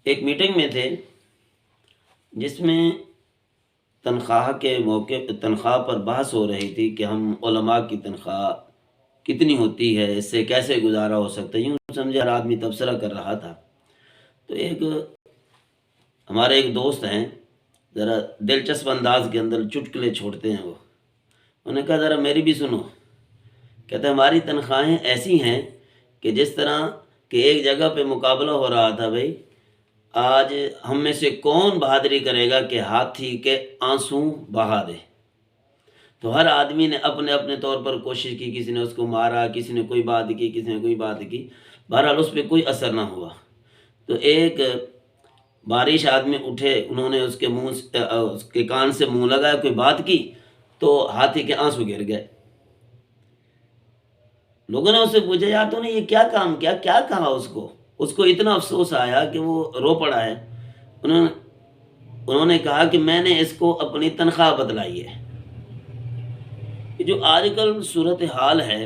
ایک میٹنگ میں تھے جس میں تنخواہ کے موقع پہ تنخواہ پر بحث ہو رہی تھی کہ ہم علماء کی تنخواہ کتنی ہوتی ہے، اس سے کیسے گزارا ہو سکتا ہے، یوں سمجھے ہر آدمی تبصرہ کر رہا تھا۔ تو ہمارے ایک دوست ہیں، ذرا دلچسپ انداز کے اندر چٹکلے چھوڑتے ہیں، انہوں نے کہا ذرا میری بھی سنو۔ کہتے ہیں ہماری تنخواہیں ایسی ہیں کہ جس طرح کہ ایک جگہ پہ مقابلہ ہو رہا تھا، بھائی آج ہم میں سے کون بہادری کرے گا کہ ہاتھی کے آنسو بہا دے۔ تو ہر آدمی نے اپنے اپنے طور پر کوشش کی، کسی نے اس کو مارا، کسی نے کوئی بات کی، کسی نے کوئی بات کی، بہرحال اس پہ کوئی اثر نہ ہوا۔ تو ایک بارش آدمی اٹھے، انہوں نے اس کے کان سے منہ لگایا، کوئی بات کی تو ہاتھی کے آنسو گر گئے۔ لوگوں نے اس سے پوچھا یار تو نے یہ کیا کام کیا، کیا کہا اس کو اتنا افسوس آیا کہ وہ رو پڑا ہے۔ انہوں نے کہا کہ میں نے اس کو اپنی تنخواہ بتلائی ہے۔ یہ جو آج کل صورتحال ہے،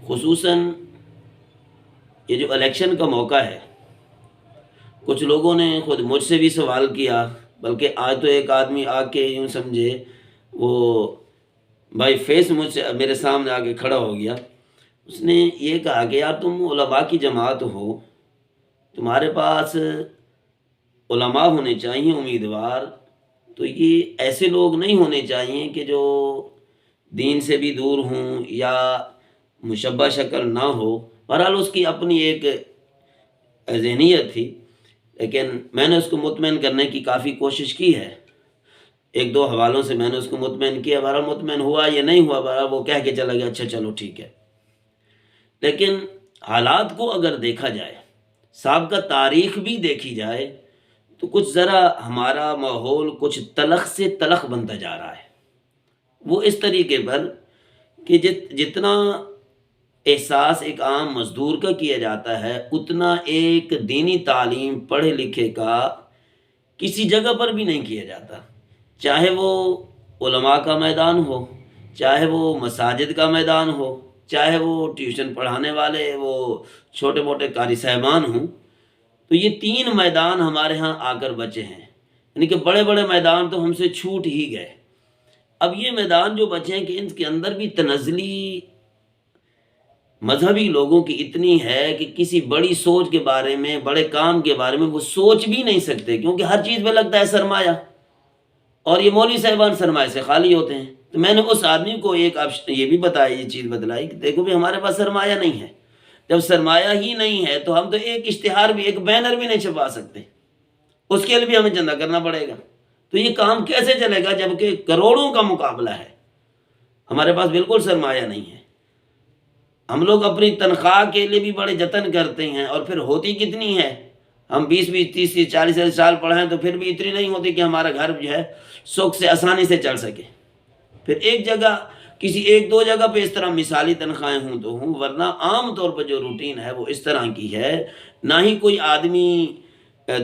خصوصاً یہ جو الیکشن کا موقع ہے، کچھ لوگوں نے خود مجھ سے بھی سوال کیا، بلکہ آج تو ایک آدمی آ کے یوں سمجھے وہ بھائی فیس مجھ سے میرے سامنے آ کے کھڑا ہو گیا۔ اس نے یہ کہا کہ یار تم علماء کی جماعت ہو، تمہارے پاس علماء ہونے چاہیے امیدوار، تو یہ ایسے لوگ نہیں ہونے چاہیے کہ جو دین سے بھی دور ہوں یا مشبہ شکل نہ ہو۔ بہرحال اس کی اپنی ایک ذہنیت تھی، لیکن میں نے اس کو مطمئن کرنے کی کافی کوشش کی ہے، ایک دو حوالوں سے میں نے اس کو مطمئن کیا، بہرحال مطمئن ہوا یا نہیں ہوا، بہرحال وہ کہہ کے چلا گیا اچھا چلو ٹھیک ہے۔ لیکن حالات کو اگر دیکھا جائے، سابقہ تاریخ بھی دیکھی جائے، تو کچھ ذرا ہمارا ماحول کچھ تلخ سے تلخ بنتا جا رہا ہے۔ وہ اس طریقے پر کہ جتنا احساس ایک عام مزدور کا کیا جاتا ہے، اتنا ایک دینی تعلیم پڑھے لکھے کا کسی جگہ پر بھی نہیں کیا جاتا، چاہے وہ علماء کا میدان ہو، چاہے وہ مساجد کا میدان ہو، چاہے وہ ٹیوشن پڑھانے والے وہ چھوٹے موٹے قاری صاحبان ہوں۔ تو یہ تین میدان ہمارے ہاں آ کر بچے ہیں، یعنی کہ بڑے بڑے میدان تو ہم سے چھوٹ ہی گئے۔ اب یہ میدان جو بچے ہیں کہ ان کے اندر بھی تنزلی مذہبی لوگوں کی اتنی ہے کہ کسی بڑی سوچ کے بارے میں، بڑے کام کے بارے میں وہ سوچ بھی نہیں سکتے، کیونکہ ہر چیز میں لگتا ہے سرمایہ، اور یہ مولوی صاحبان سرمایہ سے خالی ہوتے ہیں۔ تو میں نے اس آدمی کو ایک یہ بھی بتایا، یہ چیز بتلائی کہ دیکھو بھی ہمارے پاس سرمایہ نہیں ہے، جب سرمایہ ہی نہیں ہے تو ہم تو ایک اشتہار بھی، ایک بینر بھی نہیں چھپا سکتے، اس کے لیے بھی ہمیں چندہ کرنا پڑے گا۔ تو یہ کام کیسے چلے گا جبکہ کروڑوں کا مقابلہ ہے، ہمارے پاس بالکل سرمایہ نہیں ہے۔ ہم لوگ اپنی تنخواہ کے لیے بھی بڑے جتن کرتے ہیں، اور پھر ہوتی کتنی ہے، ہم 20 30 40 سال پڑھے ہیں تو پھر بھی اتنی نہیں ہوتی کہ ہمارا گھر جو ہے سکھ سے آسانی سے چل سکے۔ پھر ایک جگہ کسی ایک دو جگہ پہ اس طرح مثالی تنخواہیں ہوں تو ہوں، ورنہ عام طور پر جو روٹین ہے وہ اس طرح کی ہے۔ نہ ہی کوئی آدمی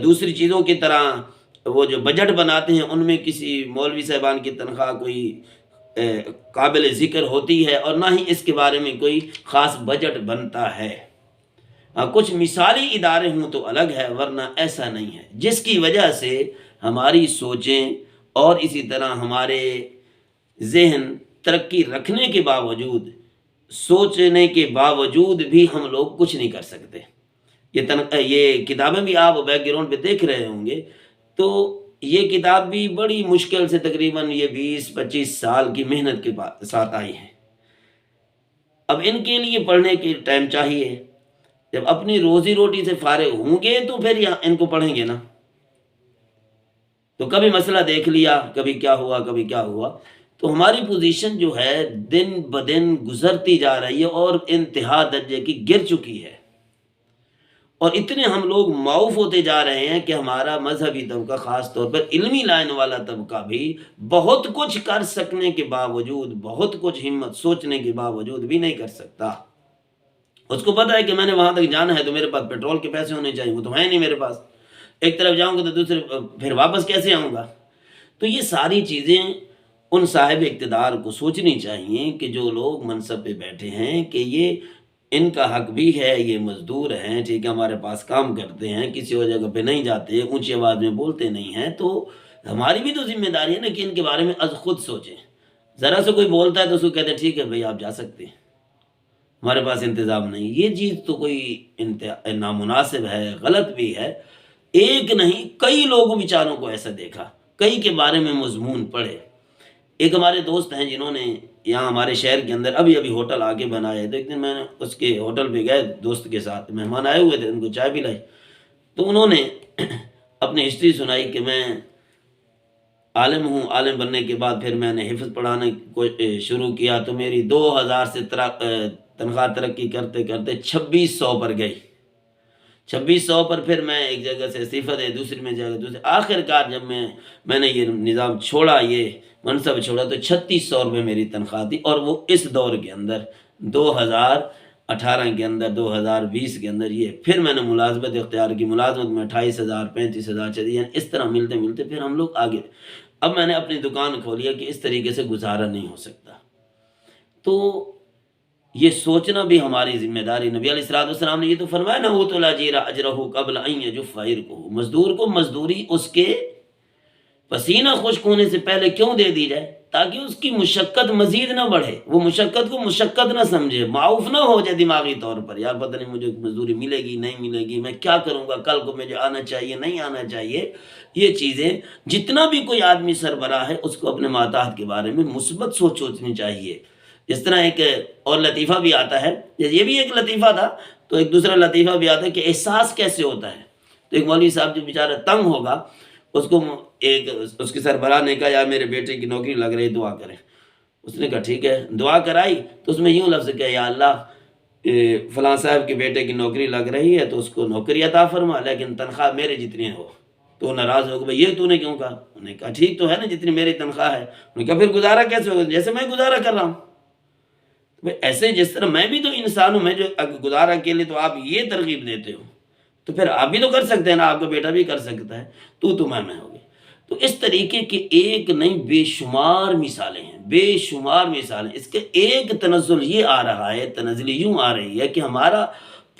دوسری چیزوں کی طرح وہ جو بجٹ بناتے ہیں ان میں کسی مولوی صاحبان کی تنخواہ کوئی قابل ذکر ہوتی ہے، اور نہ ہی اس کے بارے میں کوئی خاص بجٹ بنتا ہے۔ کچھ مثالی ادارے ہوں تو الگ ہے، ورنہ ایسا نہیں ہے، جس کی وجہ سے ہماری سوچیں اور اسی طرح ہمارے ذہن ترقی رکھنے کے باوجود، سوچنے کے باوجود بھی ہم لوگ کچھ نہیں کر سکتے۔ یہ کتابیں بھی آپ بیک گراؤنڈ پہ دیکھ رہے ہوں گے، تو یہ کتاب بھی بڑی مشکل سے تقریباً یہ 20-25 سال کی محنت کے ساتھ آئی ہے۔ اب ان کے لیے پڑھنے کے ٹائم چاہیے، جب اپنی روزی روٹی سے فارغ ہوں گے تو پھر ان کو پڑھیں گے نا۔ تو کبھی مسئلہ دیکھ لیا، کبھی کیا ہوا، کبھی کیا ہوا، تو ہماری پوزیشن جو ہے دن بدن گزرتی جا رہی ہے اور انتہا درجے کی گر چکی ہے، اور اتنے ہم لوگ معاف ہوتے جا رہے ہیں کہ ہمارا مذہبی طبقہ، خاص طور پر علمی لائن والا طبقہ بھی بہت کچھ کر سکنے کے باوجود، بہت کچھ ہمت سوچنے کے باوجود بھی نہیں کر سکتا۔ اس کو پتہ ہے کہ میں نے وہاں تک جانا ہے تو میرے پاس پیٹرول کے پیسے ہونے چاہیے، وہ تو ہیں نہیں میرے پاس، ایک طرف جاؤں گا تو دوسرے پھر واپس کیسے آؤں گا۔ تو یہ ساری چیزیں ان صاحب اقتدار کو سوچنی چاہیے کہ جو لوگ منصب پہ بیٹھے ہیں کہ یہ ان کا حق بھی ہے، یہ مزدور ہیں، ٹھیک ہے، ہمارے پاس کام کرتے ہیں، کسی اور جگہ پہ نہیں جاتے، اونچی آواز میں بولتے نہیں ہیں، تو ہماری بھی تو ذمہ داری ہے نا کہ ان کے بارے میں از خود سوچیں۔ ذرا سے کوئی بولتا ہے تو اس کو کہتے ہیں ٹھیک ہے بھائی آپ جا سکتے ہیں، ہمارے پاس انتظام نہیں، یہ چیز تو کوئی نامناسب ہے، غلط بھی ہے۔ ایک نہیں کئی لوگوں بیچاروں کو ایسا دیکھا، کئی کے بارے میں مضمون پڑھے۔ ایک ہمارے دوست ہیں جنہوں نے یہاں ہمارے شہر کے اندر ابھی ہوٹل آگے بنائے، تو ایک دن میں نے اس کے ہوٹل پہ گئے دوست کے ساتھ، مہمان آئے ہوئے تھے، ان کو چائے پلائی، تو انہوں نے اپنی ہسٹری سنائی کہ میں عالم ہوں، عالم بننے کے بعد پھر میں نے حفظ پڑھانے کو شروع کیا، تو میری 2000 سے تنخواہ ترقی کرتے کرتے 2600 پر گئی، 2600 پر پھر میں ایک جگہ سے استعفیٰ دے دوسری میں جگہ دوسری، آخر کار جب میں نے یہ نظام چھوڑا، یہ منصب چھوڑا، تو 3600 روپے میری تنخواہ تھی، اور وہ اس دور کے اندر 2018 کے اندر 2020 کے اندر، یہ پھر میں نے ملازمت اختیار کی، ملازمت میں 28,000 35,000 چلی، یعنی اس طرح ملتے ملتے پھر ہم لوگ آگے۔ اب میں نے اپنی دکان کھولی ہے کہ اس طریقے سے گزارا نہیں ہو سکتا، تو یہ سوچنا بھی ہماری ذمہ داری۔ نبی علیہ الصلوۃ والسلام نے یہ تو فرمایا نا، وہ تو لاجیر اجرہ قبل ان یجف عرقہ، مزدور کو مزدوری اس کے پسینہ خشک ہونے سے پہلے کیوں دے دی جائے؟ تاکہ اس کی مشقت مزید نہ بڑھے، وہ مشقت کو مشقت نہ سمجھے، معاوف نہ ہو جائے دماغی طور پر، یار پتہ نہیں مجھے مزدوری ملے گی نہیں ملے گی، میں کیا کروں گا، کل کو مجھے آنا چاہیے نہیں آنا چاہیے۔ یہ چیزیں جتنا بھی کوئی آدمی سربراہ ہے اس کو اپنے ماتحت کے بارے میں مثبت سوچنی چاہیے۔ جس طرح ایک اور لطیفہ بھی آتا ہے، یہ بھی ایک لطیفہ تھا، تو ایک دوسرا لطیفہ بھی آتا ہے کہ احساس کیسے ہوتا ہے۔ تو ایک مولوی صاحب جو بیچارہ تنگ ہوگا، اس کو اس کے سربراہ نے کہا یار میرے بیٹے کی نوکری لگ رہی، دعا کریں۔ اس نے کہا ٹھیک ہے، دعا کرائی، تو اس میں یوں لفظ کہ یا اللہ فلاں صاحب کے بیٹے کی نوکری لگ رہی ہے تو اس کو نوکری عطا فرما، لیکن تنخواہ میرے جتنی ہو۔ تو ناراض ہو گیا، بھائی یہ تو نے کیوں کہا؟ انہوں نے کہا ٹھیک تو ہے نا، جتنی میری تنخواہ ہے۔ انہوں نے کہا پھر گزارا کیسے ہوگا؟ جیسے میں گزارا کر رہا ہوں۔ ایسے جس طرح میں بھی تو انسان ہوں، میں جو گزارا کے لیے تو آپ یہ ترغیب دیتے ہو، تو پھر آپ بھی تو کر سکتے ہیں نا، آپ کا بیٹا بھی کر سکتا ہے، تو میں ہوگی۔ تو اس طریقے کے ایک نہیں بے شمار مثالیں ہیں، بے شمار مثالیں۔ اس کے ایک تنزل یہ آ رہا ہے، تنزلی یوں آ رہی ہے کہ ہمارا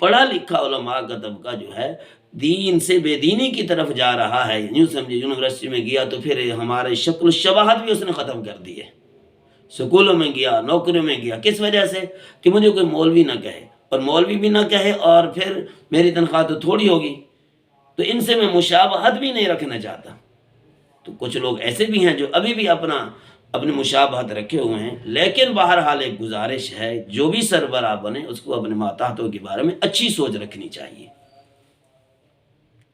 پڑھا لکھا علماء کا طبقہ جو ہے دین سے بے دینی کی طرف جا رہا ہے۔ یوں سمجھے یونیورسٹی میں گیا تو پھر ہمارے شکل و شباہت بھی اس نے ختم کر دی ہے، سکولوں میں گیا، نوکریوں میں گیا، کس وجہ سے؟ کہ مجھے کوئی مولوی نہ کہے، اور مولوی بھی نہ کہے اور پھر میری تنخواہ تو تھوڑی ہوگی، تو ان سے میں مشابہت بھی نہیں رکھنا چاہتا۔ تو کچھ لوگ ایسے بھی ہیں جو ابھی بھی اپنی مشابہت رکھے ہوئے ہیں، لیکن بہرحال ایک گزارش ہے، جو بھی سربراہ بنے اس کو اپنے ماتحتوں کے بارے میں اچھی سوچ رکھنی چاہیے۔